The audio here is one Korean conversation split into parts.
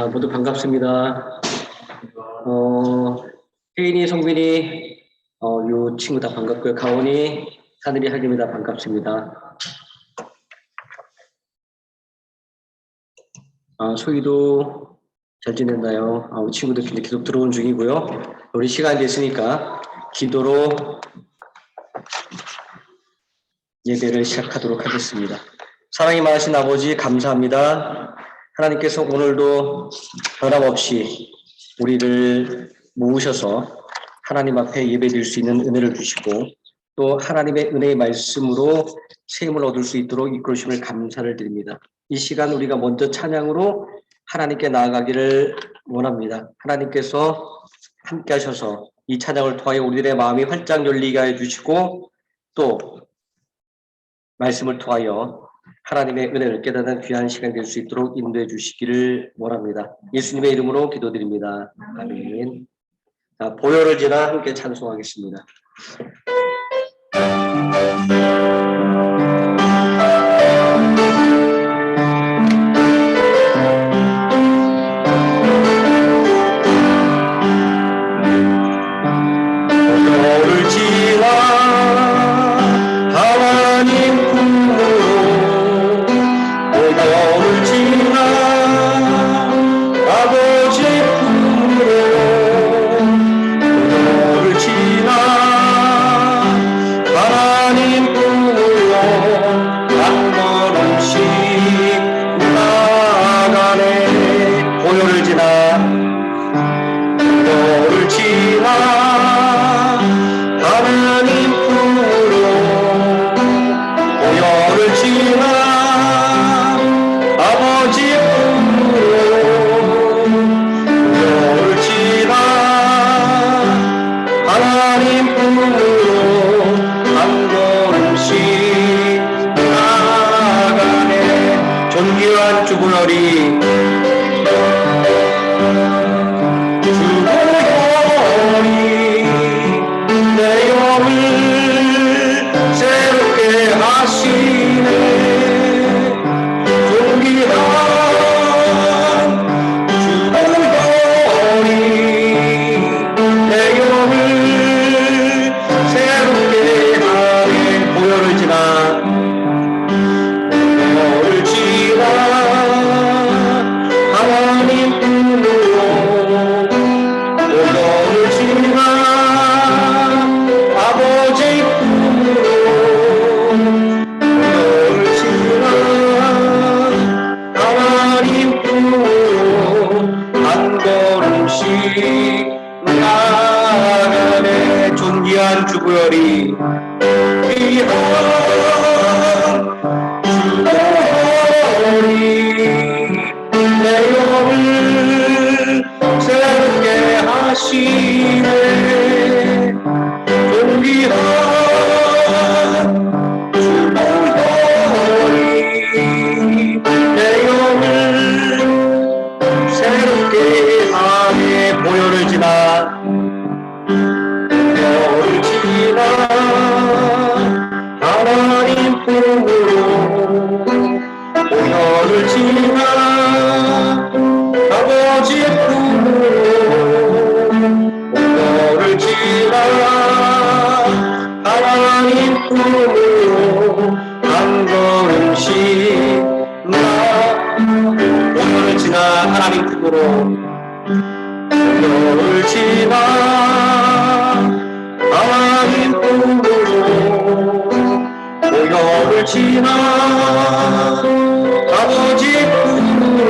모두 반갑습니다. 혜인이, 성빈이, 요 친구 다 반갑고요. 가온이, 하늘이, 할림이 다 반갑습니다. 소희도 잘 지냈나요? 우리 친구들 계속 들어온 중이고요. 우리 시간이 됐으니까 기도로 예배를 시작하도록 하겠습니다. 사랑이 많으신 아버지 감사합니다. 하나님께서 오늘도 변함없이 우리를 모으셔서 하나님 앞에 예배드릴 수 있는 은혜를 주시고 또 하나님의 은혜의 말씀으로 세임을 얻을 수 있도록 이끌으심을 감사를 드립니다. 이 시간 우리가 먼저 찬양으로 하나님께 나아가기를 원합니다. 하나님께서 함께 하셔서 이 찬양을 통하여 우리들의 마음이 활짝 열리게 해주시고 또 말씀을 통하여 하나님의 은혜를 깨닫는 귀한 시간이 될 수 있도록 인도해 주시기를 원합니다. 예수님의 이름으로 기도드립니다. 아멘. 자, 보혈을 지나 함께 찬송하겠습니다. 보혈을 지나 하나님 보혈을 지나 아버지 품으로 보혈을 지나 하나님 품으로 한 걸음씩 나아가네. 보혈을 지나 보혈을 지나 하나님 품으로 보혈을 지나 아버지 품으로 보혈을 지나 하나님 품으로 한 걸음씩 나아가네. 존귀한 주보혈이 내 영을 새롭게 하시네. 나아가네. 존귀한 주보혈이 귀한 주보혈이 내 영을 새롭게 하시네. 존귀한 주보혈이 내 영을 새롭게 하네. 보혈을 지나 보혈을 지나 하나님 품으로 보혈을 지나 아버지 품으로 보혈을 지나 하나님 품으로 한 걸음씩 보혈을 지나 하나님 품으로 보혈을 지나 하나님 품으로 보혈을 지나 아버지 품으로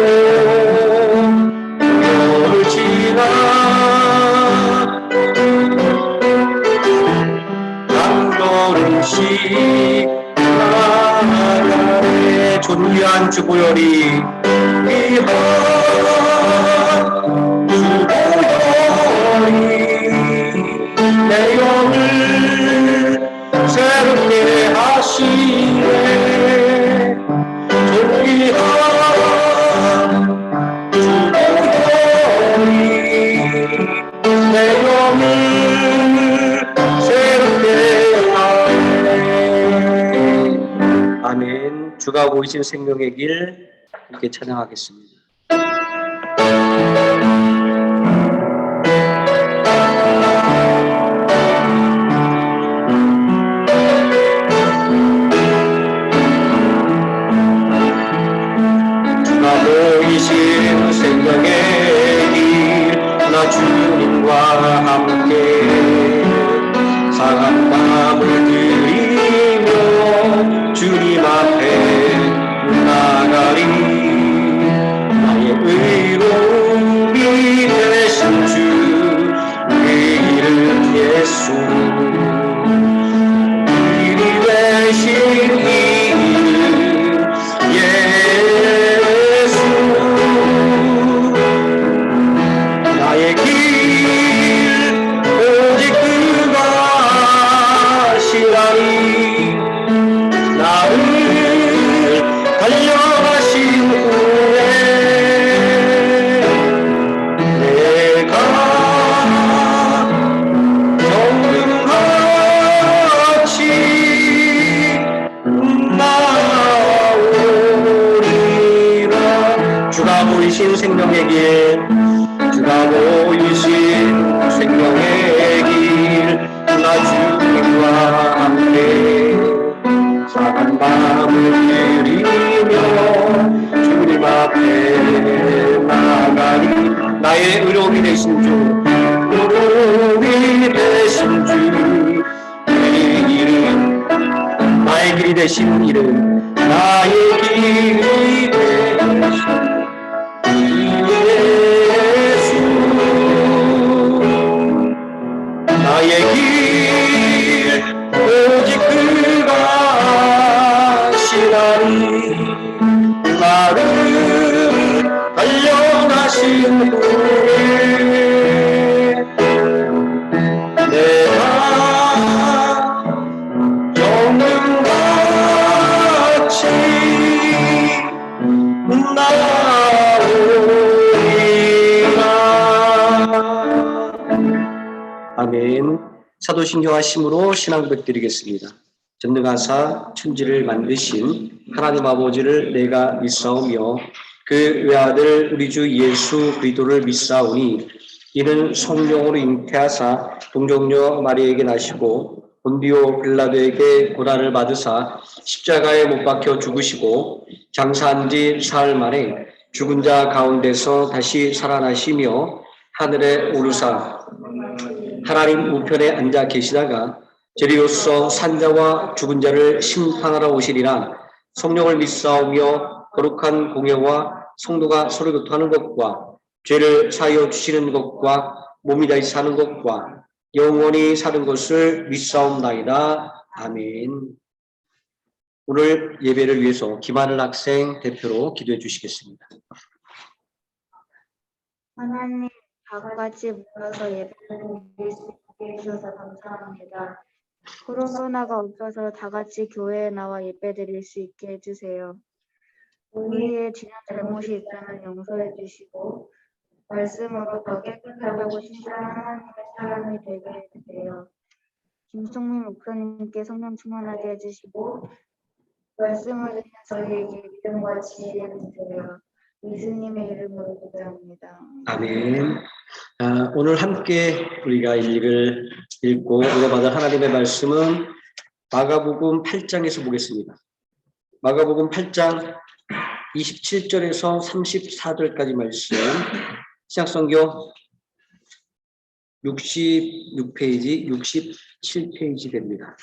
보혈을 지나 한 걸음씩 나아가네. 존귀한 주보혈이 귀한 내 영을 새롭게 하시네. 존귀한 주보혈이 내 영을 새롭게 하네. 아멘. 주가 보이신 생명의 길 함께 찬양하겠습니다. 나의 길 오직 그가 시라니 나를 달려가신 후에 내가 정금같이 나오리라. 주가 보이신 생명의 길, 주가 보이신 생명의 길, 나 주님과 함께 사랑 마음을 드리며 주님 앞에 나가리. 나의 의로움이 되신 주, 의로움이 되신 주, 내 이름, 나의 길이 되신 이름, 나의 길이 되신 예수. 나의 길 오직 그가 시라니 나를 달려가신 후에 내가 정금같이 나오리라. 아멘. 사도신경과 심으로 신앙 고백드리겠습니다. 전능하사 천지를 만드신 하나님 아버지를 내가 믿사오며 그 외아들 우리 주 예수 그리스도를 믿사오니 이는 성령으로 잉태하사 동정녀 마리에게 나시고 본디오 빌라도에게 고난을 받으사 십자가에 못 박혀 죽으시고 장사한 지 사흘 만에 죽은 자 가운데서 다시 살아나시며 하늘에 오르사 하나님 우편에 앉아 계시다가 저리로서 산자와 죽은 자를 심판하러 오시리라. 성령을 믿사오며 거룩한 공예와 성도가 서로 교통하는 것과 죄를 사하여 주시는 것과 몸이 다시 사는 것과 영원히 사는 것을 믿사옵나이다. 아멘. 오늘 예배를 위해서 김하늘 학생 대표로 기도해 주시겠습니다. 하나님, 다 같이 모여서 예배를 드릴 수 있게 해주셔서 감사합니다. 코로나가 없어서 다 같이 교회에 나와 예배 드릴 수 있게 해주세요. 우리의 지난 잘못이 있다면 용서해 주시고 말씀으로 더 깨끗하고 신실한 하나님의 사람이 되게 해주세요. 김성민 목사님께 성령 충만하게 해주시고 말씀을 듣는 저희에게 믿음과 지혜를 주세요. 예수님의 이름으로 기도합니다. 아멘. 오늘 함께 우리가 읽고 읽어받을 하나님의 말씀은 마가복음 8장에서 보겠습니다. 마가복음 8장 27절에서 34절까지 말씀, 신약성경 66페이지, 67페이지 됩니다.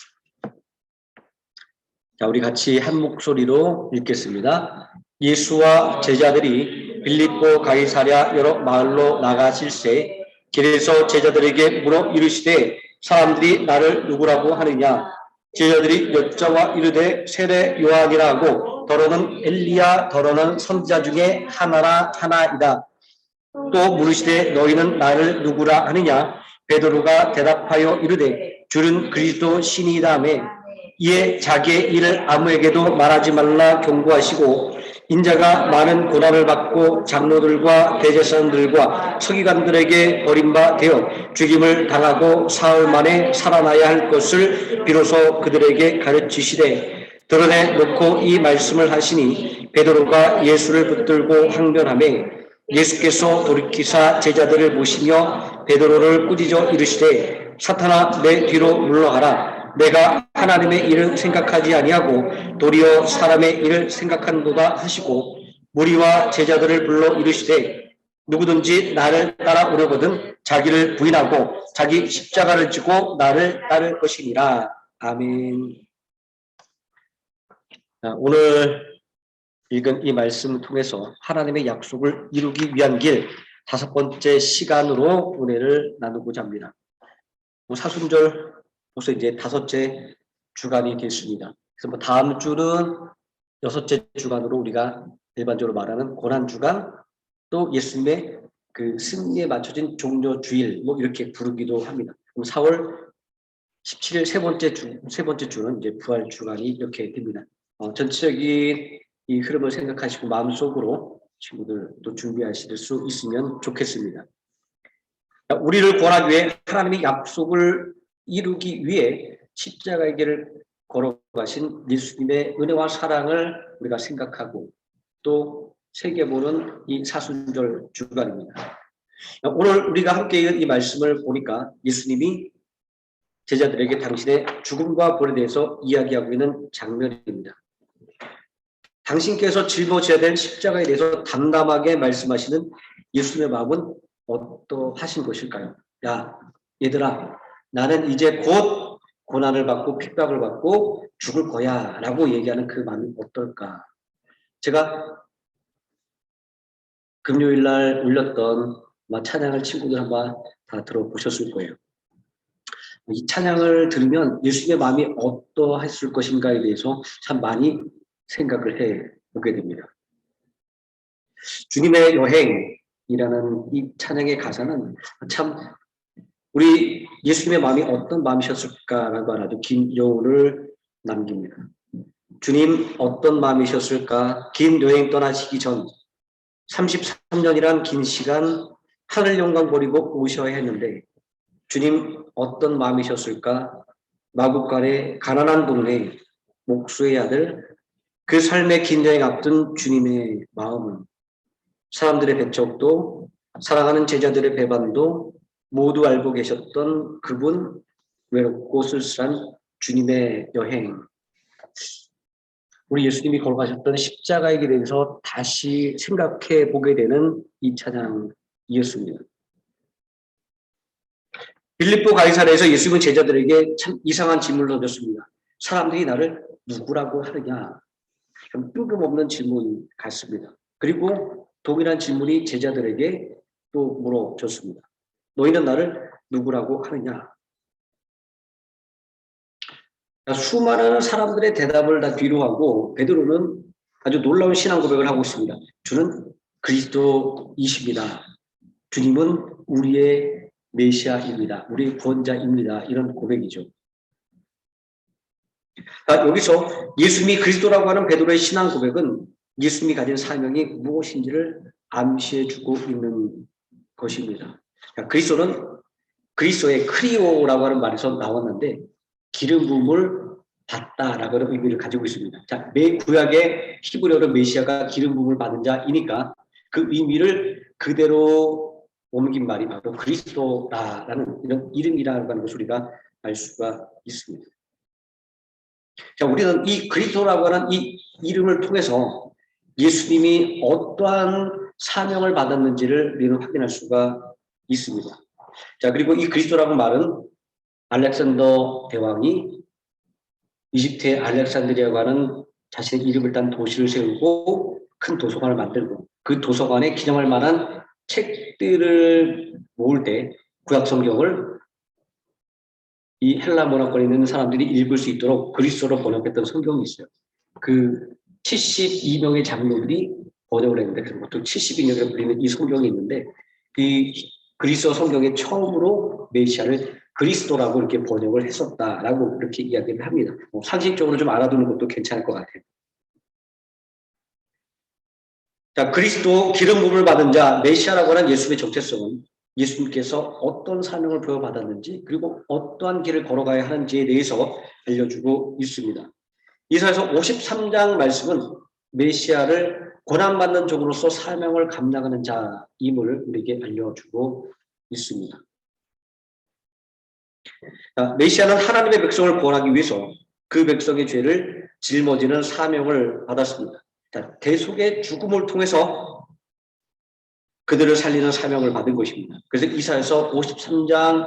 자, 우리 같이 한 목소리로 읽겠습니다. 예수와 제자들이 빌립보 가이사랴 여러 마을로 나가실새 길에서 제자들에게 물어 이르시되 사람들이 나를 누구라고 하느냐? 제자들이 여짜와 이르되 세례 요한이라 하고 더러는 엘리야 더러는 선지자 중에 하나이다. 또 물으시되 너희는 나를 누구라 하느냐? 베드로가 대답하여 이르되 주는 그리스도 신이다 하매 이에 자기의 일을 아무에게도 말하지 말라 경고하시고 인자가 많은 고난을 받고 장로들과 대제사장들과 서기관들에게 버림바 되어 죽임을 당하고 사흘 만에 살아나야 할 것을 비로소 그들에게 가르치시되 드러내 놓고 이 말씀을 하시니 베드로가 예수를 붙들고 항변하매 예수께서 돌이키사 제자들을 모시며 베드로를 꾸짖어 이르시되 사탄아 내 뒤로 물러가라. 내가 하나님의 일을 생각하지 아니하고 도리어 사람의 일을 생각한도다 하시고 무리와 제자들을 불러 이르시되 누구든지 나를 따라오려거든 자기를 부인하고 자기 십자가를 지고 나를 따를 것이니라. 아멘. 오늘 읽은 이 말씀을 통해서 하나님의 약속을 이루기 위한 길 5번째 시간으로 은혜를 나누고자 합니다. 사순절 벌써 이제 5째 주간이 됐습니다. 그래서 다음 주는 6째 주간으로 우리가 일반적으로 말하는 고난 주간, 또 예수님의 그 승리에 맞춰진 종료 주일 뭐 이렇게 부르기도 합니다. 그럼 4월 17일 세 번째 주는 이제 부활 주간이 이렇게 됩니다. 전체적인 이 흐름을 생각하시고 마음속으로 친구들도 준비하실 수 있으면 좋겠습니다. 우리를 구원하기 위해 하나님의 약속을 이루기 위해 십자가의 길을 걸어가신 예수님의 은혜와 사랑을 우리가 생각하고 또 새겨보는 이 사순절 주간입니다. 오늘 우리가 함께 읽은 이 말씀을 보니까 예수님이 제자들에게 당신의 죽음과 부활에 대해서 이야기하고 있는 장면입니다. 당신께서 짊어져야 될 십자가에 대해서 담담하게 말씀하시는 예수님의 마음은 어떠하신 것일까요? 야, 얘들아, 나는 이제 곧 고난을 받고 핍박을 받고 죽을 거야 라고 얘기하는 그 마음이 어떨까? 제가 금요일 날 올렸던 찬양을 친구들 한번 다 들어보셨을 거예요. 이 찬양을 들으면 예수님의 마음이 어떠했을 것인가에 대해서 참 많이 생각을 해 보게 됩니다. 주님의 여행이라는 이 찬양의 가사는 참 우리 예수님의 마음이 어떤 마음이셨을까라고 하나도 긴 여운을 남깁니다. 주님 어떤 마음이셨을까? 긴 여행 떠나시기 전 33년이란 긴 시간 하늘 영광 버리고 오셔야 했는데 주님 어떤 마음이셨을까? 마국간의 가난한 동네 목수의 아들 그 삶의 긴 여행 앞둔 주님의 마음은 사람들의 배척도 사랑하는 제자들의 배반도 모두 알고 계셨던 그분 외롭고 쓸쓸한 주님의 여행. 우리 예수님이 걸어가셨던 십자가에 대해서 다시 생각해 보게 되는 이 찬양이었습니다. 빌립보 가이사랴에서 예수님은 제자들에게 참 이상한 질문을 던졌습니다. 사람들이 나를 누구라고 하느냐? 좀 뜬금없는 질문 같습니다. 그리고 동일한 질문이 제자들에게 또 물어졌습니다. 너희는 나를 누구라고 하느냐? 수많은 사람들의 대답을 다 뒤로하고 베드로는 아주 놀라운 신앙 고백을 하고 있습니다. 주는 그리스도이십니다. 주님은 우리의 메시아입니다. 우리의 구원자입니다. 이런 고백이죠. 여기서 예수님이 그리스도라고 하는 베드로의 신앙 고백은 예수님이 가진 사명이 무엇인지를 암시해주고 있는 것입니다. 그리스도의 크리오라고 하는 말에서 나왔는데 기름 부음을 받다라고 하는 의미를 가지고 있습니다. 자, 구약의 히브리어로 메시아가 기름 부음을 받은 자이니까 그 의미를 그대로 옮긴 말이 바로 그리스도라는 이런 이름이라고 하는 것을 우리가 알 수가 있습니다. 자, 우리는 이 그리스도라고 하는 이 이름을 통해서 예수님이 어떠한 사명을 받았는지를 우리는 확인할 수가 있습니다. 자, 그리고 이 그리스도라는 말은 알렉산더 대왕이 이집트의 알렉산드리아라고 하는 자신의 이름을 딴 도시를 세우고 큰 도서관을 만들고 그 도서관에 기념할 만한 책들을 모을 때 구약 성경을 이 헬라 문화권에 있는 사람들이 읽을 수 있도록 그리스어로 번역했던 성경이 있어요. 그 72명의 장로들이 번역을 했는데 보통 72명이라고 불리는 이 성경이 있는데 이 그리스어 성경에 처음으로 메시아를 그리스도라고 이렇게 번역을 했었다라고 이렇게 이야기를 합니다. 상식적으로 좀 알아두는 것도 괜찮을 것 같아요. 자, 그리스도 기름 부음을 받은 자 메시아라고 하는 예수님의 정체성은 예수님께서 어떤 사명을 부여받았는지 그리고 어떠한 길을 걸어가야 하는지에 대해서 알려주고 있습니다. 이사야서 53장 말씀은 메시아를 고난받는 종으로서 사명을 감당하는 자임을 우리에게 알려주고 있습니다. 자, 메시아는 하나님의 백성을 구원하기 위해서 그 백성의 죄를 짊어지는 사명을 받았습니다. 자, 대속의 죽음을 통해서 그들을 살리는 사명을 받은 것입니다. 그래서 이사야서 53장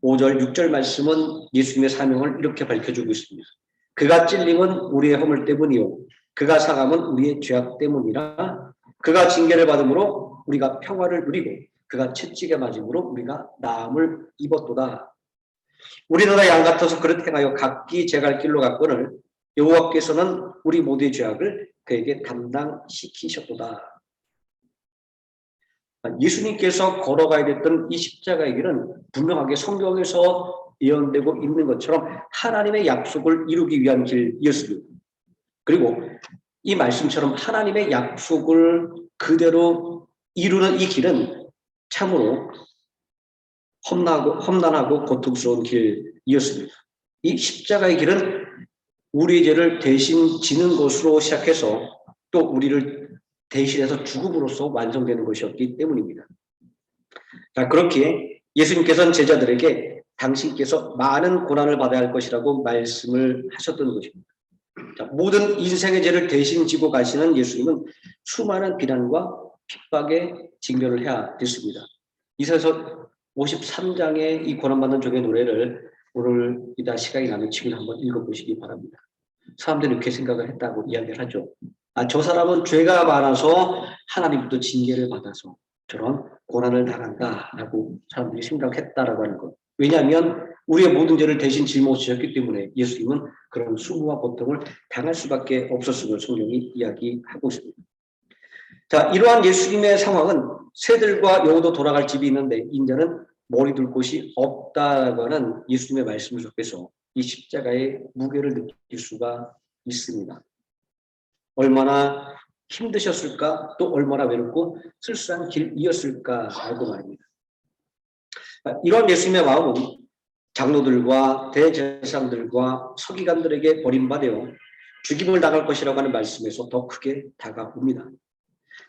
5절 6절 말씀은 예수님의 사명을 이렇게 밝혀주고 있습니다. 그가 찔림은 우리의 허물 때문이요 그가 상함은 우리의 죄악 때문이라 그가 징계를 받음으로 우리가 평화를 누리고 그가 채찍에 맞음으로 우리가 나음을 입었도다. 우리는 양 같아서 그릇 행하여 각기 제갈 길로 갔거늘 여호와께서는 우리 모두의 죄악을 그에게 담당시키셨도다. 예수님께서 걸어가야 됐던 이 십자가의 길은 분명하게 성경에서 예언되고 있는 것처럼 하나님의 약속을 이루기 위한 길이었습니다. 그리고 이 말씀처럼 하나님의 약속을 그대로 이루는 이 길은 참으로 험난하고 고통스러운 길이었습니다. 이 십자가의 길은 우리의 죄를 대신 지는 것으로 시작해서 또 우리를 대신해서 죽음으로써 완성되는 것이었기 때문입니다. 자, 그렇게 예수님께서는 제자들에게 당신께서 많은 고난을 받아야 할 것이라고 말씀을 하셨던 것입니다. 자, 모든 인생의 죄를 대신 지고 가시는 예수님은 수많은 비난과 핍박에 직면을 해야 됐습니다. 이사야서 53장의 이 고난받는 종의 노래를 오늘 이따 시간이 나면 지금 한번 읽어보시기 바랍니다. 사람들이 이렇게 생각을 했다고 이야기를 하죠. 저 사람은 죄가 많아서 하나님부터 징계를 받아서 저런 고난을 당한다라고 사람들이 생각했다라고 하는 것. 왜냐하면 우리의 모든 죄를 대신 짊어지셨기 때문에 예수님은 그런 수고와 고통을 당할 수밖에 없었음을 성경이 이야기하고 있습니다. 자, 이러한 예수님의 상황은 새들과 여우도 돌아갈 집이 있는데 인자는 머리 둘 곳이 없다라고 하는 예수님의 말씀을 속에서 이 십자가의 무게를 느낄 수가 있습니다. 얼마나 힘드셨을까, 또 얼마나 외롭고 쓸쓸한 길이었을까라고 말입니다. 이런 예수님의 마음은 장로들과 대제사장들과 서기관들에게 버림받아 죽임을 당할 것이라고 하는 말씀에서 더 크게 다가옵니다.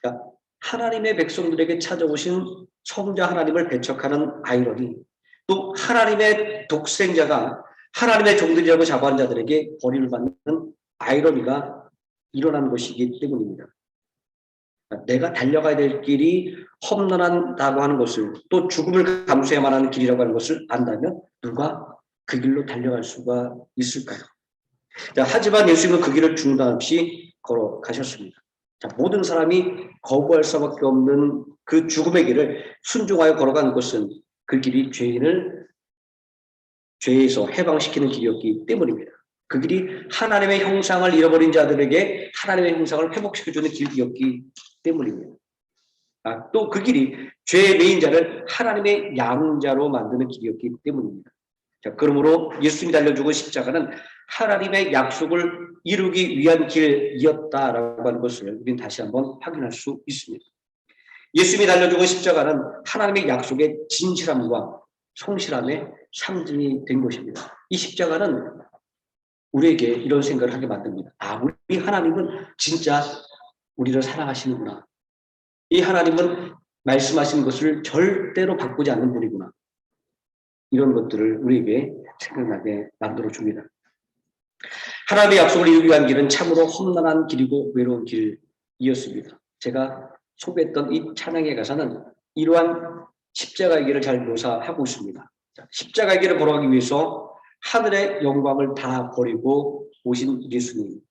그러니까 하나님의 백성들에게 찾아오신 성자 하나님을 배척하는 아이러니, 또 하나님의 독생자가 하나님의 종들이라고 자부한 자들에게 버림을 받는 아이러니가 일어난 것이기 때문입니다. 내가 달려가야 될 길이 험난하다고 하는 것을, 또 죽음을 감수해야만 하는 길이라고 하는 것을 안다면 누가 그 길로 달려갈 수가 있을까요? 자, 하지만 예수님은 그 길을 중단 없이 걸어가셨습니다. 자, 모든 사람이 거부할 수밖에 없는 그 죽음의 길을 순종하여 걸어간 것은 그 길이 죄인을 죄에서 해방시키는 길이었기 때문입니다. 그 길이 하나님의 형상을 잃어버린 자들에게 하나님의 형상을 회복시켜주는 길이었기 때문입니다. 또 그 길이 죄의 메인 자를 하나님의 양자로 만드는 길이었기 때문입니다. 자, 그러므로 예수님이 달려주고 십자가는 하나님의 약속을 이루기 위한 길이었다라고 하는 것을 우리는 다시 한번 확인할 수 있습니다. 예수님이 달려주고 십자가는 하나님의 약속의 진실함과 성실함의 상징이 된 것입니다. 이 십자가는 우리에게 이런 생각을 하게 만듭니다. 우리 하나님은 진짜 우리를 사랑하시는구나. 이 하나님은 말씀하신 것을 절대로 바꾸지 않는 분이구나. 이런 것들을 우리에게 생각나게 만들어줍니다. 하나님의 약속을 이루기 위한 길은 참으로 험난한 길이고 외로운 길이었습니다. 제가 소개했던 이 찬양의 가사는 이러한 십자가의 길을 잘 묘사하고 있습니다. 십자가의 길을 걸어가기 위해서 하늘의 영광을 다 버리고 오신 예수님.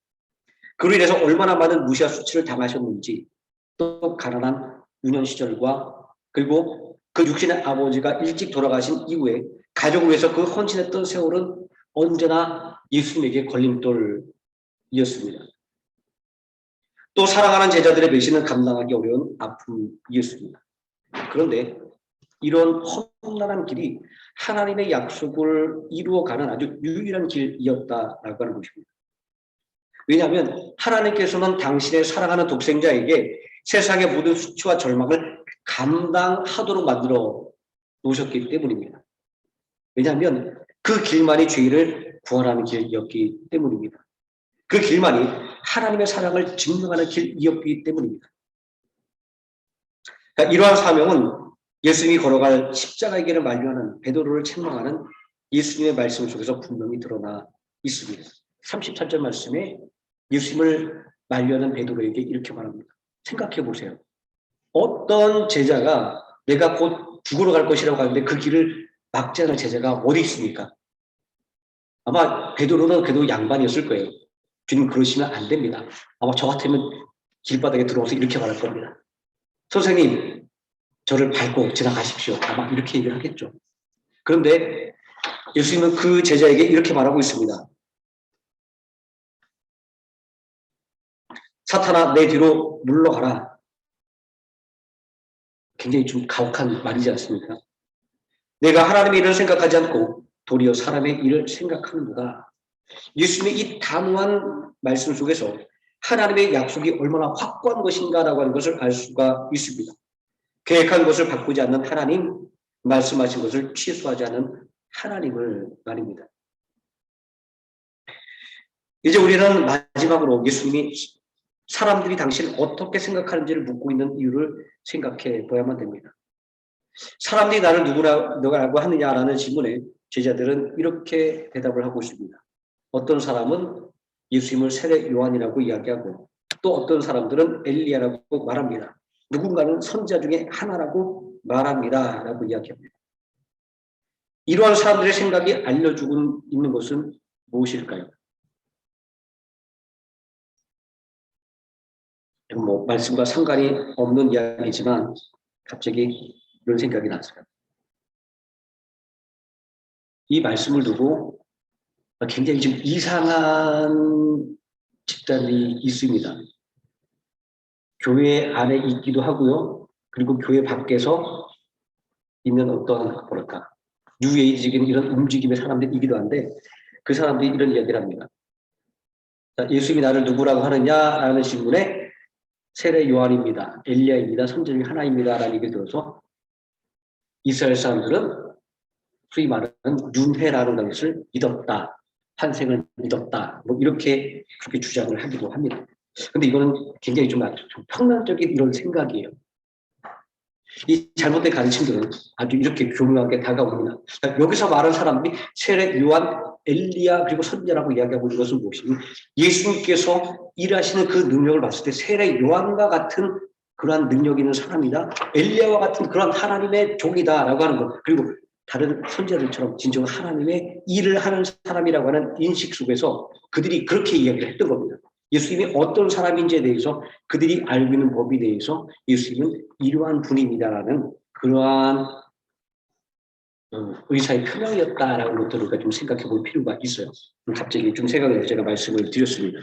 그로 인해서 얼마나 많은 무시와 수치를 당하셨는지, 또 가난한 유년 시절과 그리고 그 육신의 아버지가 일찍 돌아가신 이후에 가족을 위해서 그 헌신했던 세월은 언제나 예수님에게 걸림돌이었습니다. 또 사랑하는 제자들의 배신은 감당하기 어려운 아픔이었습니다. 그런데 이런 험난한 길이 하나님의 약속을 이루어가는 아주 유일한 길이었다라고 하는 것입니다. 왜냐하면 하나님께서는 당신의 사랑하는 독생자에게 세상의 모든 수치와 절망을 감당하도록 만들어 놓으셨기 때문입니다. 왜냐하면 그 길만이 죄인을 구원하는 길이었기 때문입니다. 그 길만이 하나님의 사랑을 증명하는 길이었기 때문입니다. 그러니까 이러한 사명은 예수님이 걸어갈 십자가의 길을 만류하는 베드로를 책망하는 예수님의 말씀 속에서 분명히 드러나 있습니다. 33절 말씀에 예수님을 만류하는 베드로에게 이렇게 말합니다. 생각해 보세요. 어떤 제자가 내가 곧 죽으러 갈 것이라고 하는데 그 길을 막지 않을 제자가 어디 있습니까? 아마 베드로는 그래도 양반이었을 거예요. 주님 그러시면 안 됩니다. 아마 저 같으면 길바닥에 들어와서 이렇게 말할 겁니다. 선생님, 저를 밟고 지나가십시오. 아마 이렇게 얘기를 하겠죠. 그런데 예수님은 그 제자에게 이렇게 말하고 있습니다. 사탄아, 내 뒤로 물러가라. 굉장히 좀 가혹한 말이지 않습니까? 내가 하나님의 일을 생각하지 않고 도리어 사람의 일을 생각하는구나. 예수님의 이 단호한 말씀 속에서 하나님의 약속이 얼마나 확고한 것인가라고 하는 것을 알 수가 있습니다. 계획한 것을 바꾸지 않는 하나님, 말씀하신 것을 취소하지 않는 하나님을 말입니다. 이제 우리는 마지막으로 예수님이 사람들이 당신을 어떻게 생각하는지를 묻고 있는 이유를 생각해 보야만 됩니다. 사람들이 나를 누구라고 하느냐라는 질문에 제자들은 이렇게 대답을 하고 있습니다. 어떤 사람은 예수님을 세례 요한이라고 이야기하고 또 어떤 사람들은 엘리야라고 말합니다. 누군가는 선지자 중에 하나라고 말합니다. 라고 이야기합니다. 이러한 사람들의 생각이 알려주고 있는 것은 무엇일까요? 뭐 말씀과 상관이 없는 이야기지만 갑자기 이런 생각이 났어요. 이 말씀을 두고 굉장히 좀 이상한 집단이 있습니다. 교회 안에 있기도 하고요. 그리고 교회 밖에서 있는 어떤 뭐랄까 뉴에이지적인 이런 움직임의 사람들이기도 한데 그 사람들이 이런 이야기를 합니다. 예수님이 나를 누구라고 하느냐라는 질문에 세례 요한입니다. 엘리야입니다. 선지자 중 하나입니다. 라는 얘기를 들어서 이스라엘 사람들은 소위 말하는 윤회라는 것을 믿었다. 환생을 믿었다. 뭐 이렇게 그렇게 주장을 하기도 합니다. 근데 이거는 굉장히 좀 평면적인 이런 생각이에요. 이 잘못된 가르침들은 아주 이렇게 교묘하게 다가옵니다. 여기서 말한 사람들이 세례 요한, 엘리야 그리고 선지자라고 이야기하고 있는 것은 무엇이냐? 예수님께서 일하시는 그 능력을 봤을 때 세례 요한과 같은 그러한 능력 있는 사람이다. 엘리야와 같은 그런 하나님의 종이다라고 하는 것. 그리고 다른 선지자들처럼 진정 하나님의 일을 하는 사람이라고 하는 인식 속에서 그들이 그렇게 이야기를 했던 겁니다. 예수님이 어떤 사람인지에 대해서 그들이 알고 있는 법에 대해서 예수님은 이러한 분입니다라는 그러한 의사의 표명이었다라는 것들을 우리가 좀 생각해 볼 필요가 있어요. 갑자기 좀 생각해서 제가 말씀을 드렸습니다.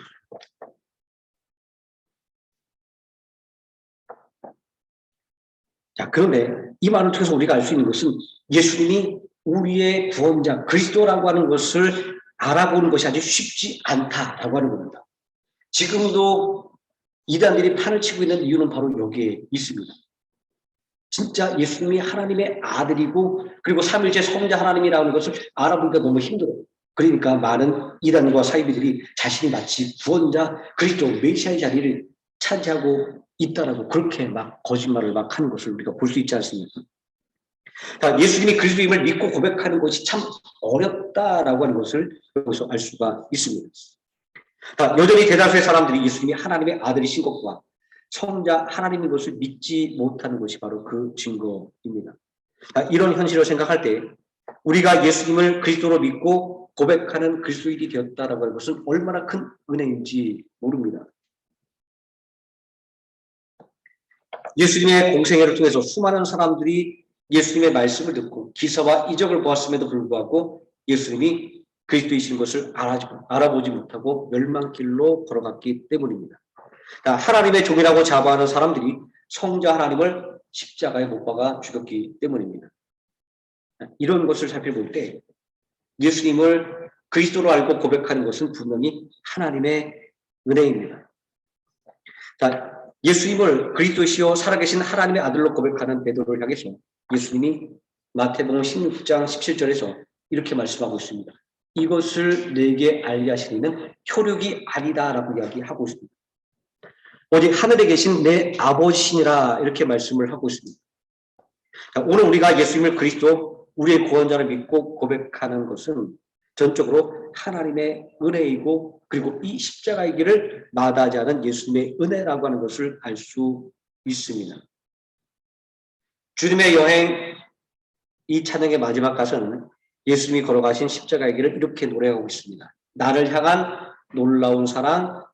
자, 그런데 이 말을 통해서 우리가 알 수 있는 것은 예수님이 우리의 구원자 그리스도라고 하는 것을 알아보는 것이 아주 쉽지 않다라고 하는 겁니다. 지금도 이단들이 판을 치고 있는 이유는 바로 여기에 있습니다. 진짜 예수님이 하나님의 아들이고 그리고 삼위일체 성자 하나님이라는 것을 알아보기가 너무 힘들어요. 그러니까 많은 이단과 사이비들이 자신이 마치 구원자 그리스도 메시아의 자리를 차지하고 있다라고 그렇게 막 거짓말을 막 하는 것을 우리가 볼 수 있지 않습니까? 예수님이 그리스도임을 믿고 고백하는 것이 참 어렵다라고 하는 것을 여기서 알 수가 있습니다. 여전히 대다수의 사람들이 예수님이 하나님의 아들이신 것과 성자 하나님인 것을 믿지 못하는 것이 바로 그 증거입니다. 이런 현실을 생각할 때 우리가 예수님을 그리스도로 믿고 고백하는 그리스도인이 되었다라고 하는 것은 얼마나 큰 은혜인지 모릅니다. 예수님의 공생애를 통해서 수많은 사람들이 예수님의 말씀을 듣고 기사와 이적을 보았음에도 불구하고 예수님이 그리스도이신 것을 알아보지 못하고 멸망길로 걸어갔기 때문입니다. 하나님의 종이라고 자부하는 사람들이 성자 하나님을 십자가에 못 박아 죽였기 때문입니다. 이런 것을 살펴볼 때 예수님을 그리스도로 알고 고백하는 것은 분명히 하나님의 은혜입니다. 예수님을 그리스도시요 살아계신 하나님의 아들로 고백하는 베드로를 향해서 예수님이 마태복음 16장 17절에서 이렇게 말씀하고 있습니다. 이것을 내게 알게 하신 이는 혈육이 아니다라고 이야기하고 있습니다. 오직 하늘에 계신 내 아버지시니라 이렇게 말씀을 하고 있습니다. 오늘 우리가 예수님을 그리스도 우리의 구원자를 믿고 고백하는 것은 전적으로 하나님의 은혜이고 그리고 이 십자가의 길을 마다하지 않은 예수님의 은혜라고 하는 것을 알 수 있습니다. 주님의 여행 이 찬양의 마지막 가사는 예수님이 걸어가신 십자가의 길을 이렇게 노래하고 있습니다. 나를 향한 놀라운 사랑,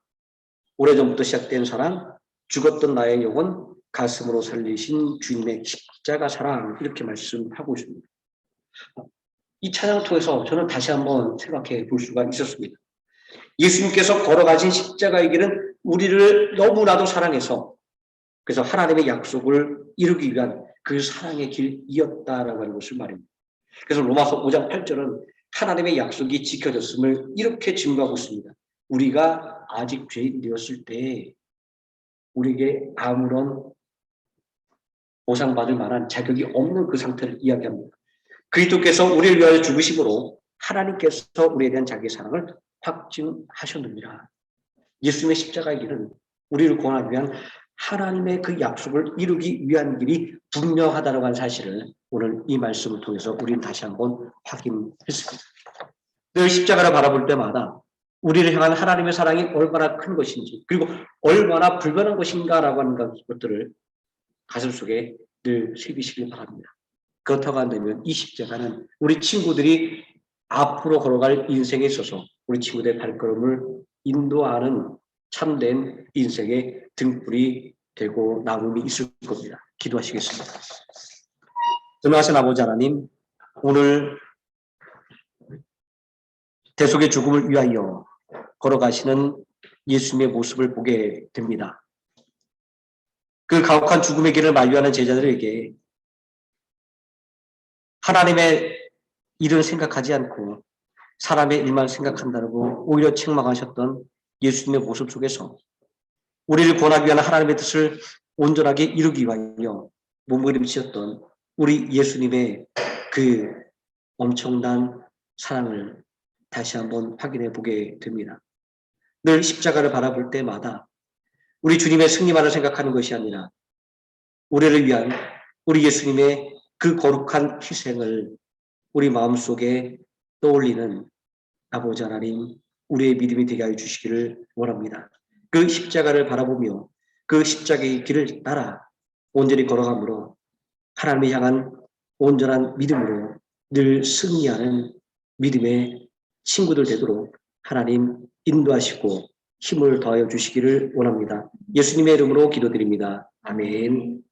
오래전부터 시작된 사랑, 죽었던 나의 영혼, 가슴으로 살리신 주님의 십자가 사랑 이렇게 말씀하고 있습니다. 이 찬양을 통해서 저는 다시 한번 생각해 볼 수가 있었습니다. 예수님께서 걸어가신 십자가의 길은 우리를 너무나도 사랑해서 그래서 하나님의 약속을 이루기 위한 그 사랑의 길이었다라고 하는 것을 말입니다. 그래서 로마서 5장 8절은 하나님의 약속이 지켜졌음을 이렇게 증거하고 있습니다. 우리가 아직 죄인되었을 때 우리에게 아무런 보상받을 만한 자격이 없는 그 상태를 이야기합니다. 그리스도께서 우리를 위하여 죽으심으로 하나님께서 우리에 대한 자기의 사랑을 확증하셨느니라. 예수님의 십자가의 길은 우리를 구원하기 위한 하나님의 그 약속을 이루기 위한 길이 분명하다는 하는 사실을 오늘 이 말씀을 통해서 우리는 다시 한번 확인했습니다. 늘 십자가를 바라볼 때마다 우리를 향한 하나님의 사랑이 얼마나 큰 것인지 그리고 얼마나 불변한 것인가라고 하는 것들을 가슴속에 늘 새기시길 바랍니다. 그렇다고 한다면 이 십자가는 우리 친구들이 앞으로 걸어갈 인생에 있어서 우리 친구들의 발걸음을 인도하는 참된 인생의 등불이 되고 나눔이 있을 겁니다. 기도하시겠습니다. 전능하신 아버지 하나님, 오늘 대속의 죽음을 위하여 걸어가시는 예수님의 모습을 보게 됩니다. 그 가혹한 죽음의 길을 만류하는 제자들에게 하나님의 일을 생각하지 않고 사람의 일만 생각한다고 오히려 책망하셨던 예수님의 모습 속에서 우리를 구원하기 위한 하나님의 뜻을 온전하게 이루기 위하여 몸부림치셨던 우리 예수님의 그 엄청난 사랑을 다시 한번 확인해 보게 됩니다. 늘 십자가를 바라볼 때마다 우리 주님의 승리만을 생각하는 것이 아니라 우리를 위한 우리 예수님의 그 거룩한 희생을 우리 마음속에 떠올리는 아버지 하나님, 우리의 믿음이 되게 하여 주시기를 원합니다. 그 십자가를 바라보며 그 십자가의 길을 따라 온전히 걸어가므로 하나님을 향한 온전한 믿음으로 늘 승리하는 믿음의 친구들 되도록 하나님 인도하시고 힘을 더하여 주시기를 원합니다. 예수님의 이름으로 기도드립니다. 아멘.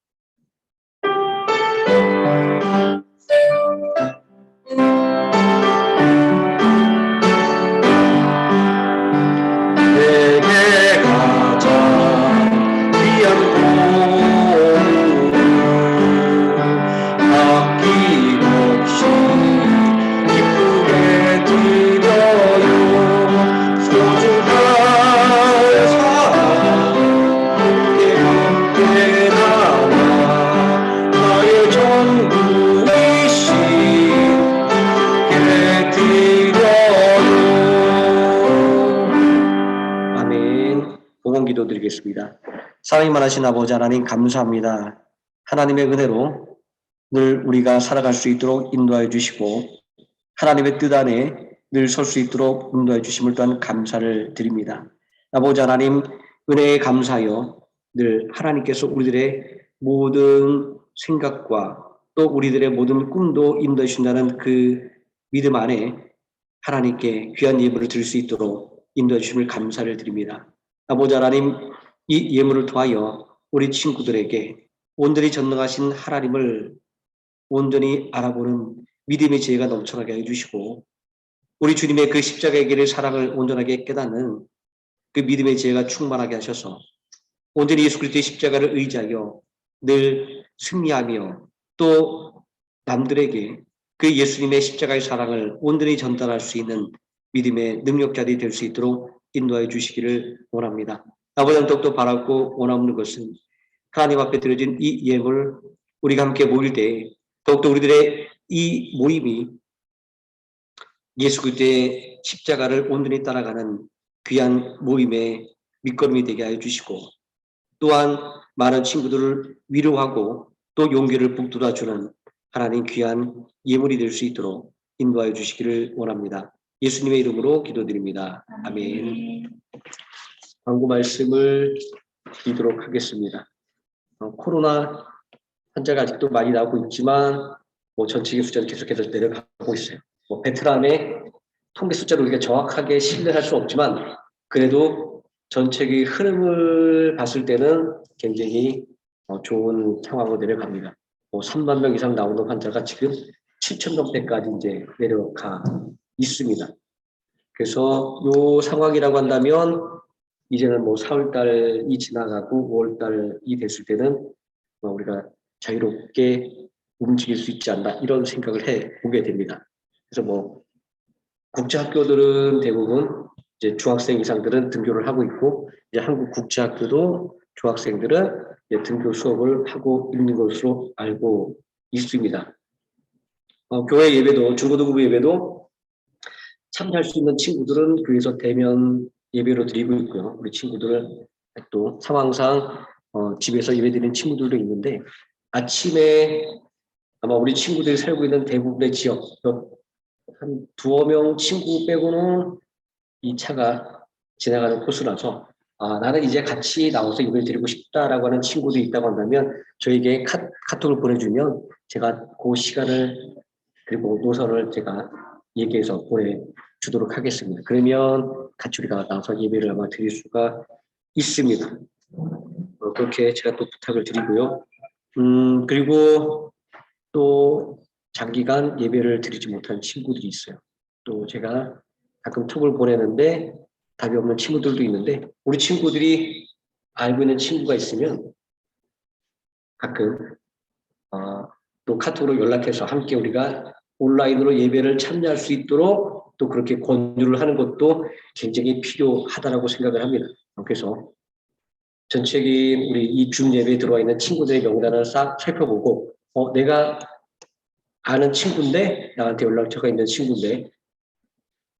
내게 가장 귀한 보물 아낌없이 기쁘게 드려요. 소중한 사랑 함께 나와 나의 전부이신 게 드려요. 아멘. 봉헌 기도 드리겠습니다. 사랑이 많으신 아버지 하나님 감사합니다. 하나님의 은혜로 늘 우리가 살아갈 수 있도록 인도하여 주시고 하나님의 뜻 안에 늘 설 수 있도록 인도하여 주심을 또한 감사를 드립니다. 아버지 하나님 은혜에 감사하여 늘 하나님께서 우리들의 모든 생각과 또 우리들의 모든 꿈도 인도해 주신다는 그 믿음 안에 하나님께 귀한 예물을 드릴 수 있도록 인도해 주심을 감사를 드립니다. 아버지 하나님 이 예물을 통하여 우리 친구들에게 온전히 전능하신 하나님을 온전히 알아보는 믿음의 지혜가 넘쳐나게 해주시고 우리 주님의 그 십자가의 길의 사랑을 온전하게 깨닫는 그 믿음의 지혜가 충만하게 하셔서 온전히 예수 그리스도의 십자가를 의지하여 늘 승리하며 또 남들에게 그 예수님의 십자가의 사랑을 온전히 전달할 수 있는 믿음의 능력자들이 될 수 있도록 인도하여 주시기를 원합니다. 아버지 더욱더 바라고 원하는 것은 하나님 앞에 드려진 이 예물 우리가 함께 모일 때 더욱더 우리들의 이 모임이 예수 그리스도의 십자가를 온전히 따라가는 귀한 모임의 밑거름이 되게 하여 주시고 또한 많은 친구들을 위로하고 또 용기를 북돋아주는 하나님 귀한 예물이 될 수 있도록 인도하여 주시기를 원합니다. 예수님의 이름으로 기도드립니다. 아멘. 광고 말씀을 드리도록 하겠습니다. 코로나 환자가 아직도 많이 나오고 있지만 전 세계 숫자는 계속해서 내려가고 있어요. 베트남의 통계 숫자를 우리가 정확하게 신뢰할 수 없지만 그래도 전체의 흐름을 봤을 때는 굉장히 좋은 상황으로 내려갑니다. 3만 명 이상 나오는 환자가 지금 7천 명대까지 이제 내려가 있습니다. 그래서 이 상황이라고 한다면 이제는 뭐 4월 달이 지나가고 5월 달이 됐을 때는 우리가 자유롭게 움직일 수 있지 않나 이런 생각을 해 보게 됩니다. 그래서 뭐 국제학교들은 대부분 이제 중학생 이상들은 등교를 하고 있고 이제 한국 국제학교도 중학생들은 이제 등교 수업을 하고 있는 것으로 알고 있습니다. 교회 예배도 중고등부 예배도 참여할 수 있는 친구들은 교회에서 대면 예배로 드리고 있고요. 우리 친구들은 또 상황상 집에서 예배 드리는 친구들도 있는데 아침에 아마 우리 친구들이 살고 있는 대부분의 지역 한 두어 명 친구 빼고는 이 차가 지나가는 코스라서 나는 이제 같이 나와서 예배 드리고 싶다라고 하는 친구들이 있다고 한다면 저에게 카톡을 보내주면 제가 그 시간을 그리고 노선을 제가 얘기해서 보내주도록 하겠습니다. 그러면 같이 우리가 나와서 예배를 아마 드릴 수가 있습니다. 그렇게 제가 또 부탁을 드리고요. 그리고 또 장기간 예배를 드리지 못한 친구들이 있어요. 또 제가 가끔 톡을 보내는데 답이 없는 친구들도 있는데 우리 친구들이 알고 있는 친구가 있으면 가끔 또 카톡으로 연락해서 함께 우리가 온라인으로 예배를 참여할 수 있도록 또 그렇게 권유를 하는 것도 굉장히 필요하다라고 생각을 합니다. 그래서 전체적인 우리 이 줌 예배에 들어와 있는 친구들의 명단을 싹 살펴보고 내가 아는 친구인데 나한테 연락처가 있는 친구인데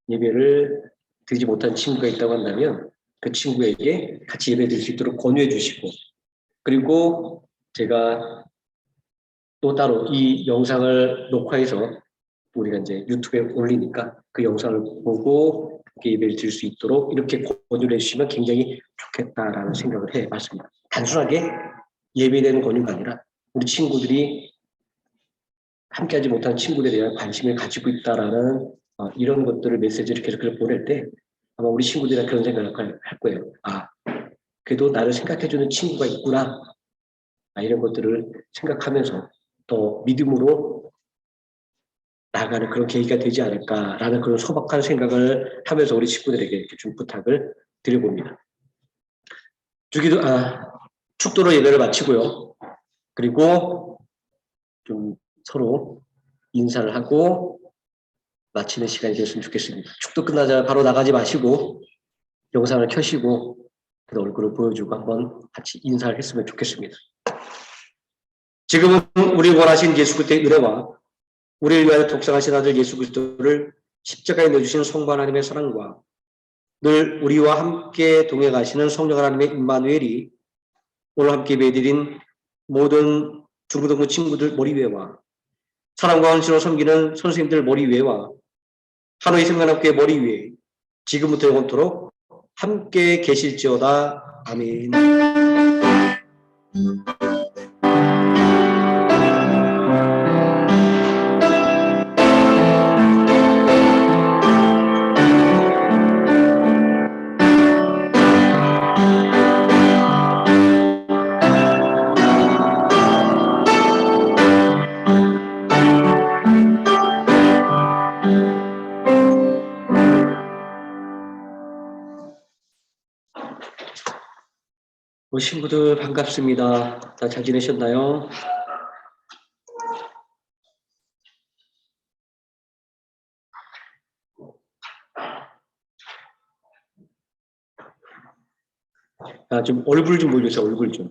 예배를 드리지 못한 친구가 있다고 한다면 그 친구에게 같이 예배 드릴 수 있도록 권유해 주시고 그리고 제가 또 따로 이 영상을 녹화해서 우리가 이제 유튜브에 올리니까 그 영상을 보고 예배를 드릴 수 있도록 이렇게 권유를 해주시면 굉장히 좋겠다라는 생각을 해봤습니다. 단순하게 예배되는 권유가 아니라 우리 친구들이 함께하지 못한 친구들에 대한 관심을 가지고 있다라는 이런 것들을 메시지를 계속 보낼 때 아마 우리 친구들이 그런 생각을 할 거예요. 그래도 나를 생각해주는 친구가 있구나. 이런 것들을 생각하면서 더 믿음으로 나아가는 그런 계기가 되지 않을까라는 그런 소박한 생각을 하면서 우리 친구들에게 이렇게 좀 부탁을 드려봅니다. 축도로 예배를 마치고요. 그리고 좀 서로 인사를 하고 마치는 시간이 됐으면 좋겠습니다. 축도 끝나자 바로 나가지 마시고 영상을 켜시고 그 얼굴을 보여주고 한번 같이 인사를 했으면 좋겠습니다. 지금은 우리 원하신 예수 그리스도의 은혜와 우리를 위하여 독생하신 아들 예수 그리스도를 십자가에 내주신 성부 하나님의 사랑과 늘 우리와 함께 동행하시는 성령 하나님의 임마누엘이 오늘 함께 예배드린 모든 중고등부 친구들 머리위에와 사랑과 헌신으로 섬기는 선생님들 머리위에와 하노이 생명학교의 머리위에 지금부터 영원토록 함께 계실지어다. 아멘. 친구들 반갑습니다. 다 잘 지내셨나요? 좀 얼굴 좀 보여주세요. 얼굴 좀.